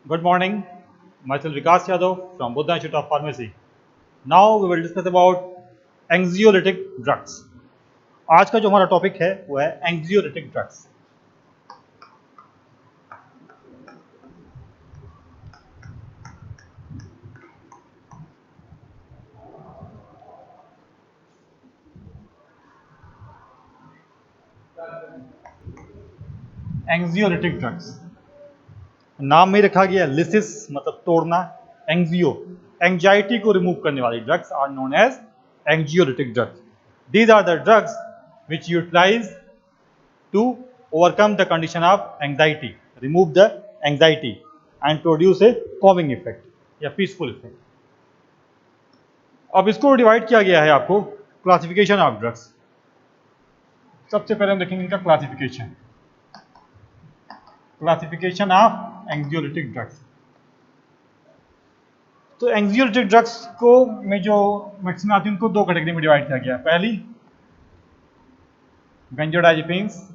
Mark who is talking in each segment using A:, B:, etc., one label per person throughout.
A: Good morning. Myself Vikas Yadav from Buddha Institute of Pharmacy. Now we will discuss about anxiolytic drugs. आज का जो हमारा topic है वो है anxiolytic drugs. Anxiolytic drugs. नाम में रखा गया लिसिस मतलब तोड़ना, एंग्जियो एंजाइटी को रिमूव करने वाली drugs are known as anxiolytic drugs. These are the drugs which utilize to overcome the condition of anxiety, remove the anxiety and produce a calming effect या पीसफुल इफेक्ट. अब इसको divide किया गया है आपको क्लासिफिकेशन ऑफ ड्रग्स. सबसे पहले हम देखेंगे इनका क्लासिफिकेशन ऑफ एंग्जियोलिटिक ड्रग्स. तो एंग्जियोलिटिक ड्रग्स को में जो मेडिसिन आती है उनको दो कैटेगरी में डिवाइड किया गया है. पहली बेंजोडाइजेपिन्स,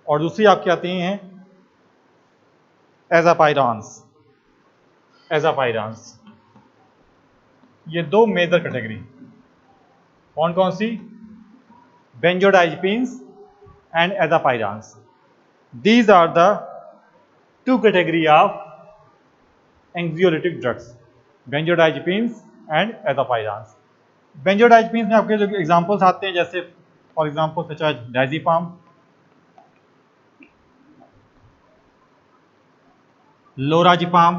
A: और दूसरी आपकी आती हैं एजापाइरान्स. ये दो मेजर कैटेगरी. कौन कौन सी? Benzodiazepines and azapirans. These are the two category of anxiolytic drugs, benzodiazepines and azapirans. Benzodiazepines में आपके जो एग्जांपल्स आते हैं जैसे for example such as diazepam, lorazepam,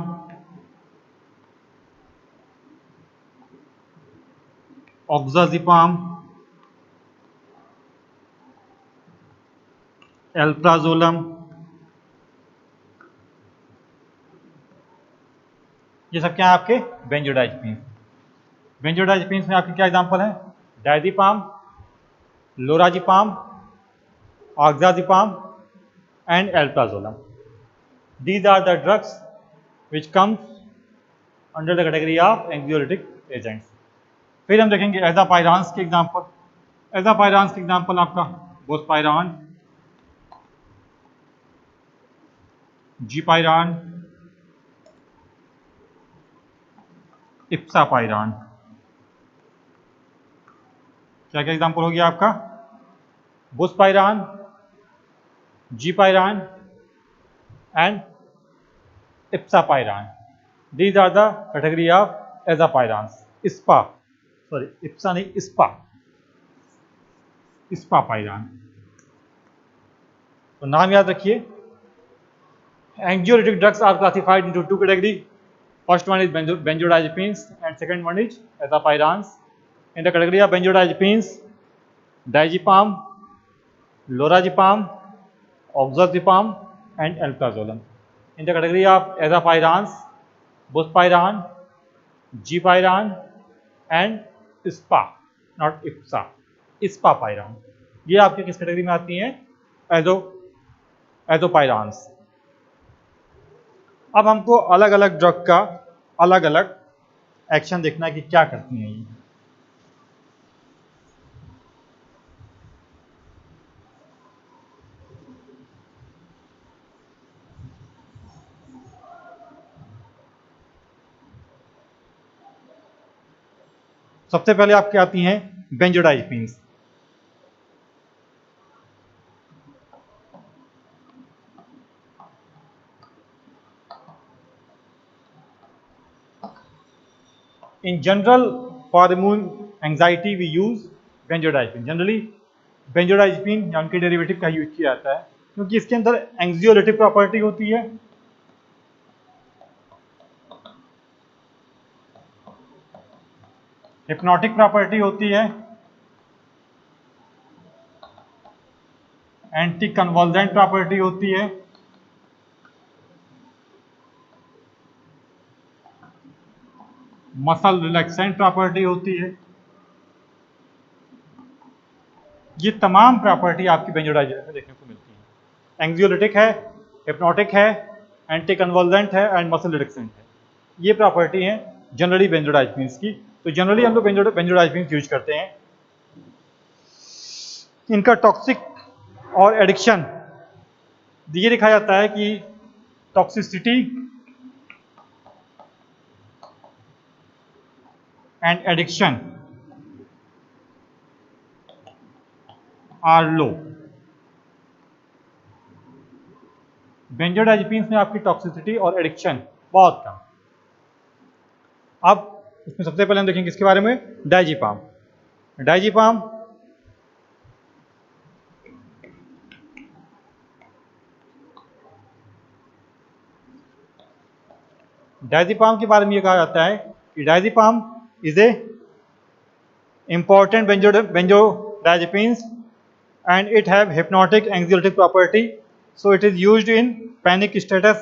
A: oxazepam, alprazolam. ये सब क्या है आपके बेंजोडाइजेपिन्स. बेंजोडाइजेपिन्स में आपके क्या एग्जांपल हैं? Diazepam, lorazepam, oxazepam and alprazolam. These are the drugs which comes under the category of anxiolytic agents. फिर हम देखेंगे एजापाइरान्स के एग्जांपल. एजापाइरान्स के एग्जांपल आपका बोस्पाइरान, जीपाइरान, इप्सापाइरान. क्या क्या एग्जांपल हो गया आपका? Buspirone, gepirone and ipsapirone. These are the category of azapirans. Ipsapirone. तो नाम याद रखिए. Anxiolytic drugs are classified into two categories. First one is benzodiazepines and second one is azapirans. In the category of benzodiazepines, diazepam, lorazepam, oxazepam and alprazolam. In the category of azapirans, bospairan, gipiran and ispa, not ipsa, ispapiran. ये आपके किस category में आती हैं? एजोपाइरान्स. अब हमको अलग अलग ड्रग का अलग अलग एक्शन देखना है कि क्या करती हैं ये. सबसे पहले आपकी आती हैं benzodiazepines. In general, for immune anxiety we use benzodiazepine. Generally benzodiazepine या उनके डेरिवेटिव का यूज किया जाता है क्योंकि इसके अंदर एंग्जियोलिटिक प्रॉपर्टी होती है, हिप्नोटिक प्रॉपर्टी होती है, एंटी कन्वल्जेंट प्रॉपर्टी होती है, मसल रिलैक्सेंट प्रॉपर्टी होती है. ये तमाम प्रॉपर्टी आपकी बेंजोडाइजेपिन में देखने को मिलती है. एंग्जियोलिटिक है, हिप्नोटिक है, एंटी कन्वल्जेंट है एंड मसल रिलैक्सेंट है. ये प्रॉपर्टी हैं जनरली बेंजोडाइजेपिन्स की. तो जनरली हम लोग बेंजोडाइजेपिन्स यूज करते हैं इनका टॉक्सिक और एडिक्शन ये लिखा जाता है कि toxicity and addiction are low. Benzodiazepines में आपकी टॉक्सिसिटी और एडिक्शन बहुत कम। अब इसमें सबसे पहले हम देखेंगे किसके बारे में, डायजीपाम। डायजीपाम डायजीपाम के बारे में यह कहा जाता है कि diazepam is a important benzodiazepines and it have hypnotic anxiolytic property, so it is used in panic status,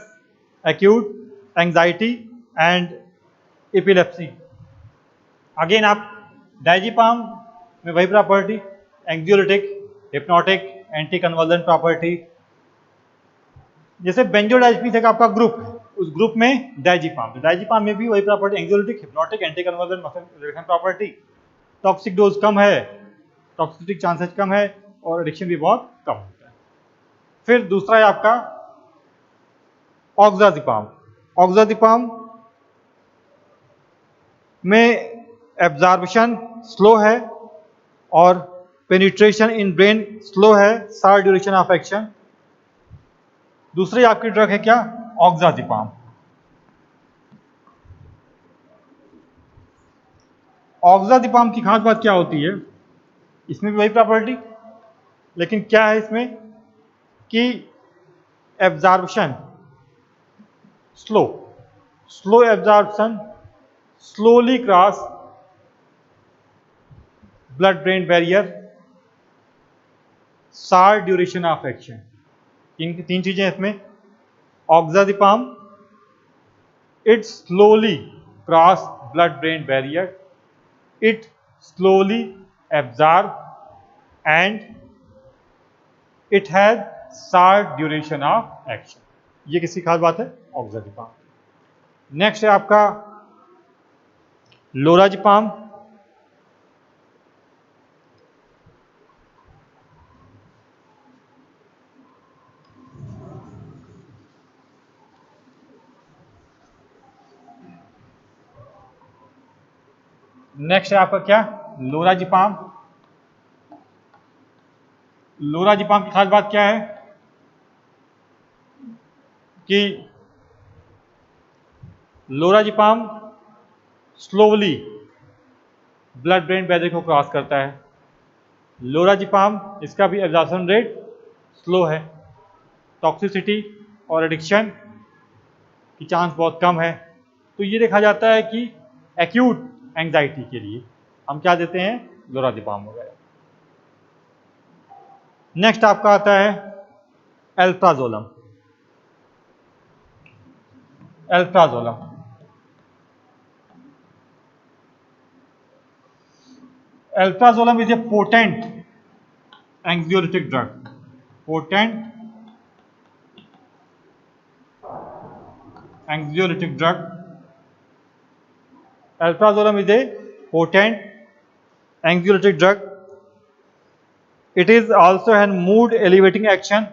A: acute anxiety and epilepsy. Again आप डायजीपाम में वही property, anxiolytic, hypnotic, anti convulsant property. जैसे बेंजोडाइजेपिन का आपका group है, उस group में डायजीपाम, तो डायजीपाम में भी वही property, anxiolytic, hypnotic, anti convulsant property. Toxic dose कम है, टॉक्सिक चांसेस कम है और एडिक्शन भी बहुत कम होता है। फिर दूसरा है आपका ऑक्साजिपाम। ऑक्साजिपाम में एब्जॉर्प्शन स्लो है और पेनिट्रेशन इन ब्रेन स्लो है, शॉर्ट ड्यूरेशन ऑफ एक्शन। दूसरी आपकी ड्रग है क्या, ऑक्साजिपाम। ऑक्साजिपाम की खास बात क्या होती है, इसमें भी वही प्रॉपर्टी, लेकिन क्या है इसमें कि absorption slow absorption, slowly cross blood brain barrier, short duration of action. तीन चीजें इसमें। Oxazepam it slowly cross blood brain barrier, it slowly absorb and it has short duration of action। ये किसी खास बात है ऑक्साजिपाम। नेक्स्ट है आपका लोराजिपाम। नेक्स्ट है आपका क्या, लोराजिपाम। लोराजिपाम की खास बात क्या है कि लोराजिपाम स्लोली ब्लड ब्रेन बैरियर को क्रॉस करता है। लोराजिपाम इसका भी एब्जॉर्प्शन रेट स्लो है, टॉक्सिसिटी और एडिक्शन की चांस बहुत कम है। तो ये देखा जाता है कि एक्यूट एंजाइटी के लिए हम क्या देते हैं, लोराजिपाम वगैरह। नेक्स्ट आपका आता है alprazolam. Alprazolam alprazolam is a potent anxiolytic drug. Potent anxiolytic drug. Alprazolam is a potent anxiolytic drug. It is also an mood elevating action.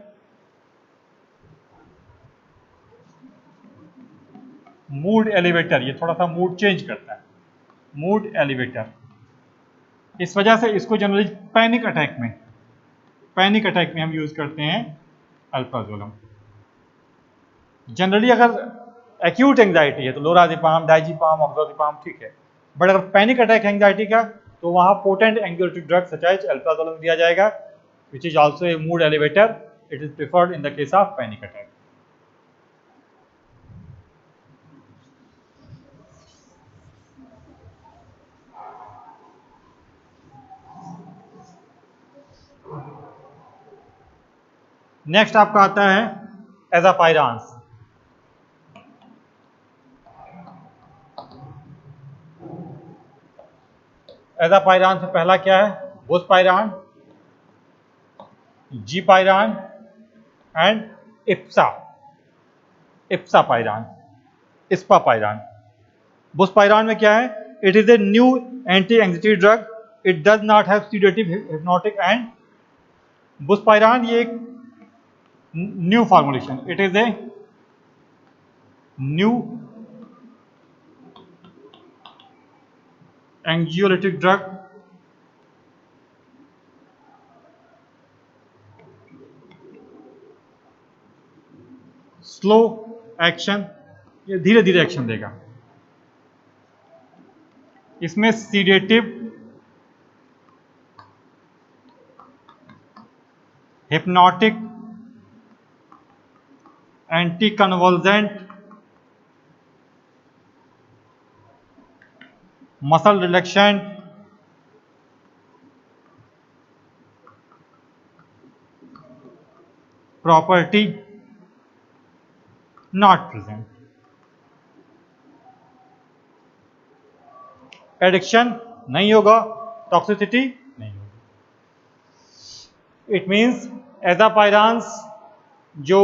A: Mood elevator, ये थोड़ा सा मूड चेंज करता है, मूड एलिवेटर। इस वजह से इसको जनरली पैनिक अटैक में हम यूज करते हैं अल्प्राजोलम। जनरली अगर एक्यूट एंजाइटी है तो लोराजिपाम, डायजीपाम, ऑक्साजिपाम ठीक है, बट अगर पैनिक अटैक एंजाइटी का तो वहां potent anxiolytic drug such as alprazolam दिया जाएगा, which is also a mood elevator. It is preferred in the case of panic attack. Next आपका आता है एजापाइरान्स। एजापाइरान से पहला क्या है, बुस्पाइरान, जीपाइरान एंड इप्सापाइरान, इस्पापाइरान। बुस्पाइरान में क्या है, it is a new anti anxiety drug. It does not have sedative, hypnotic and buspirone ये एक new formulation, it is a new anxiolytic drug slow action, ये धीरे धीरे एक्शन देगा। इसमें sedative, hypnotic, anti convulsant, muscle relaxant, property not present. Addiction नहीं होगा, toxicity नहीं होगी। इट मीन्स एजापायरान्स जो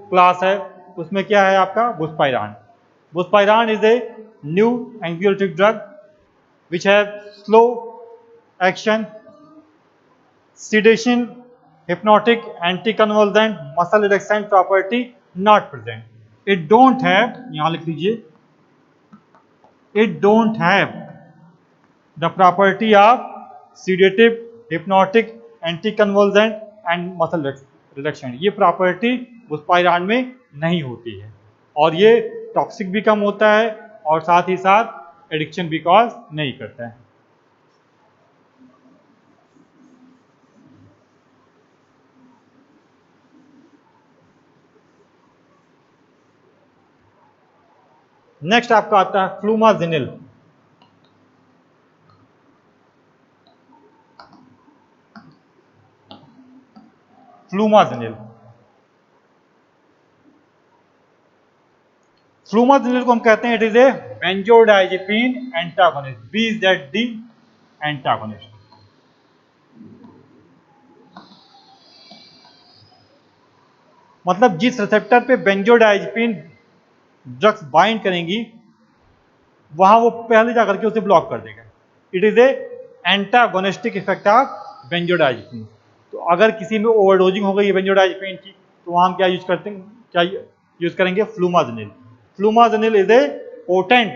A: क्लास है उसमें क्या है आपका buspirone. Buspirone is a new anxiolytic drug which have slow action, sedation, hypnotic, anticonvulsant, muscle relaxant property not present. It don't have, यहाँ लिख लीजिए, it don't have the property of sedative, hypnotic, anticonvulsant and muscle relaxant. ये property बुस्पायरान में नहीं होती है और ये टॉक्सिक भी कम होता है और साथ ही साथ एडिक्शन भी कॉज नहीं करता है। नेक्स्ट आपका आता है फ्लूमाजिनिल। फ्लूमाजिनिल फ्लूमाजिनिल को हम कहते हैं it is A benzodiazepine antagonist, BZD antagonist. मतलब जिस रिसेप्टर पे बेंजोडाइजेपिन ड्रग्स बाइंड करेंगी वहां वो पहले जाकर के उसे ब्लॉक कर देगा। It is A antagonistic effect of benzodiazepine. तो अगर किसी में ओवरडोजिंग हो गई है बेंजोडाइजेपिन की तो वहां हम क्या यूज करते हैं, क्या यूज करेंगे, flumazenil. Flumazenil is a potent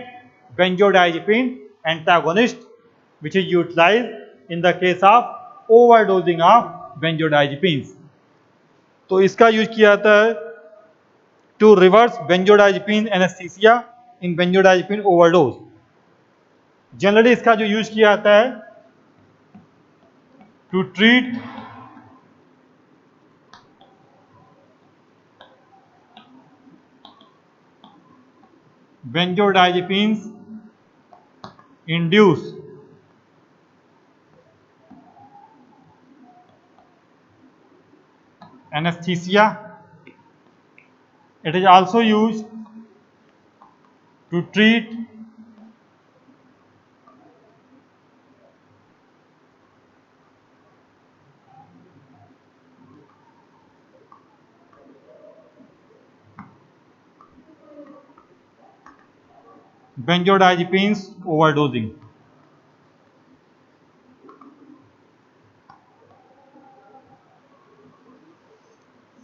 A: benzodiazepine antagonist which is utilized in the case of overdosing of benzodiazepines। तो इसका यूज किया जाता है to reverse benzodiazepine anesthesia in benzodiazepine overdose. Generally इसका जो यूज किया जाता है to treat benzodiazepines induced anesthesia। It is also used to treat benzodiazepines overdosing।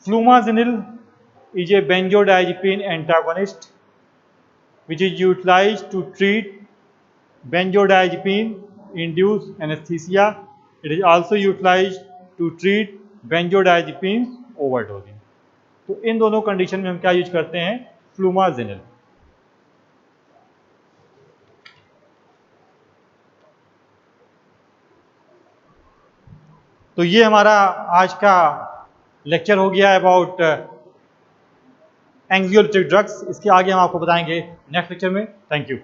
A: Flumazenil is a benzodiazepine antagonist which is utilized to treat benzodiazepine induced anesthesia। It is also utilized to treat benzodiazepine overdosing। तो इन दोनों condition में हम क्या use करते हैं, flumazenil. तो ये हमारा आज का लेक्चर हो गया अबाउट एंग्जियोलिटिक ड्रग्स। इसके आगे हम आपको बताएंगे नेक्स्ट लेक्चर में। Thank you.